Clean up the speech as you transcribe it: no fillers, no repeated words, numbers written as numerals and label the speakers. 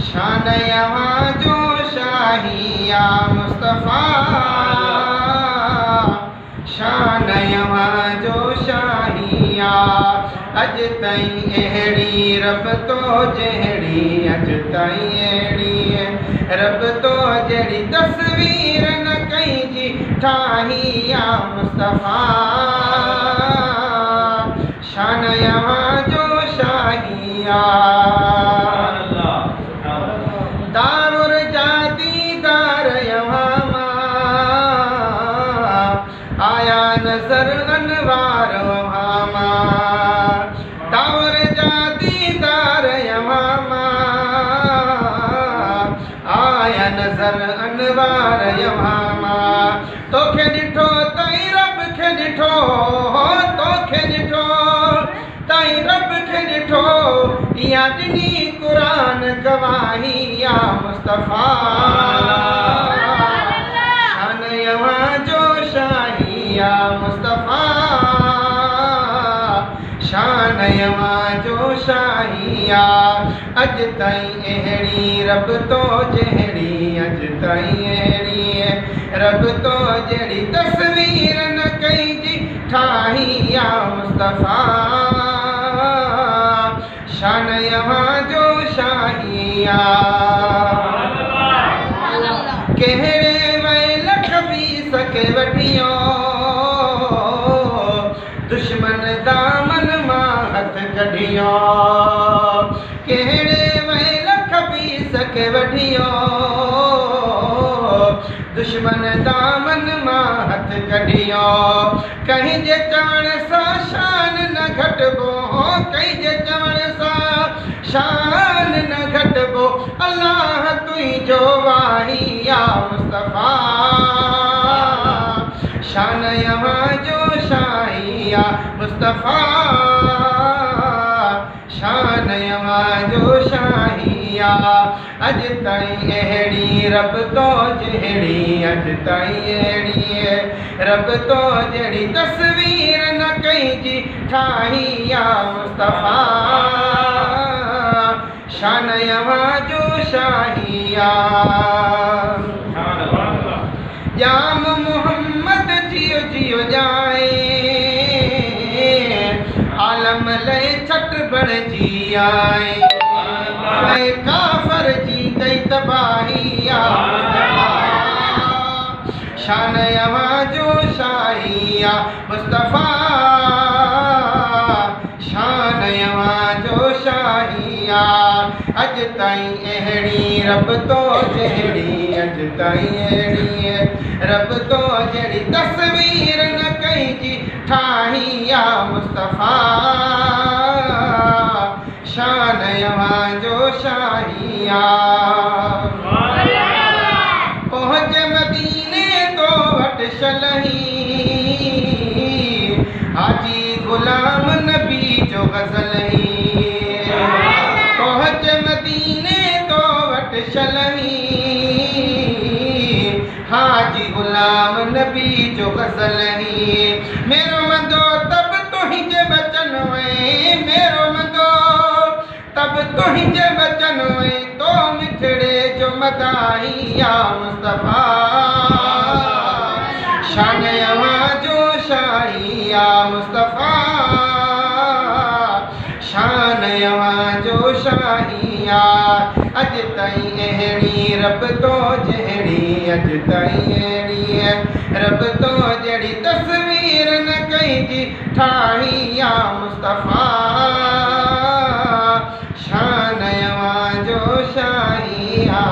Speaker 1: शान यहाँ जो शाहिया मुस्तफ़ा, शान यहाँ जो शाहिया। अज ताईं अहिड़ी रब तो जहिड़ी, अज ताईं अहिड़ी रब तो जहिड़ी तस्वीर न कई जी ठाहिया मुस्तफ़ा। शान यहाँ जो शाहिया, दारुर जाती दार यहाँ आया नजर अनवार वहाँ माँ। दारुर जाती दार यहाँ आया नजर अनवार यहाँ माँ। तोखे ॾिठो तई रब खे ॾिठो, तोखे ॾिठो तई रब खे ॾिठो, इहा ॾिनी क़ुरान गवाही या मुस्तफ़ा। शान यहाँ जो शाहिया मुस्तफ़ा, शान यहाँ जो शाहिया। अज ताईं अहिड़ी रब तो जहिड़ी, अज ताईं अहिड़ी रब तो जहिड़ी तस्वीर न कई जी ठाही या मुस्तफ़ा। शान यहाँ जो शाहिया, कहिड़े वै लख फीस के वठियो, दुश्मन दामन मां हथ कढियो। कहिड़े वै लख फीस के वठियो, दुश्मन दामन मां हथ कढियो। कहीं जे चवण सां शान न घटबो, कहीं जे चवण सां शान न घटबो, अल्लाह तुंहिंजो वाही या मुस्तफ़ा। शान यहाँ जो शाहिया मुस्तफ़ा, शान यहाँ जो शाहिया। अज ताईं अहिड़ी रब तो जहिड़ी, अज ताईं अहिड़ी रब तो जहिड़ी तस्वीर न कई जी ठाही या मुस्तफ़ा। शान यहाँ जो शाहिया, जाम मोहम्मद जियो जियो जाए, आलम लय छट बण जी आए। काफर जी गई तबाही या मुस्तफ़ा। शान यहाँ जो शाहिया मुस्तफ़ा, शान यहाँ जो शाहिया। अज ताईं अहिड़ी रब तो जहिड़ी, अज ताईं अहिड़ी रब तो जहिड़ी तस्वीर न कई जी ठाही या मुस्तफ़ा। शान यहाँ जो शाहिया, पहुँच मदीने तो वट शलही, हाजी गुलाम नबी जो गज़लही। पहुँच मदीने तो वट शलही, हाजी गुलाम नबी जो गज़लही। मेरो मंदो तब तुहिंजे बचन में, मेरो मंदो तब तुहिंजे बचन में, तो मिठड़े जो मदाही या मुस्तफ़ा। शान यहाँ जो शाहिया मुस्तफ़ा, शान यहाँ जो शाहिया। अज ताईं अहिड़ी रब तो जहिड़ी, अज ताईं अहिड़ी रब तो जहिड़ी तस्वीर न कई जी ठाही या मुस्तफ़ा। शान यहाँ जो शाहिया।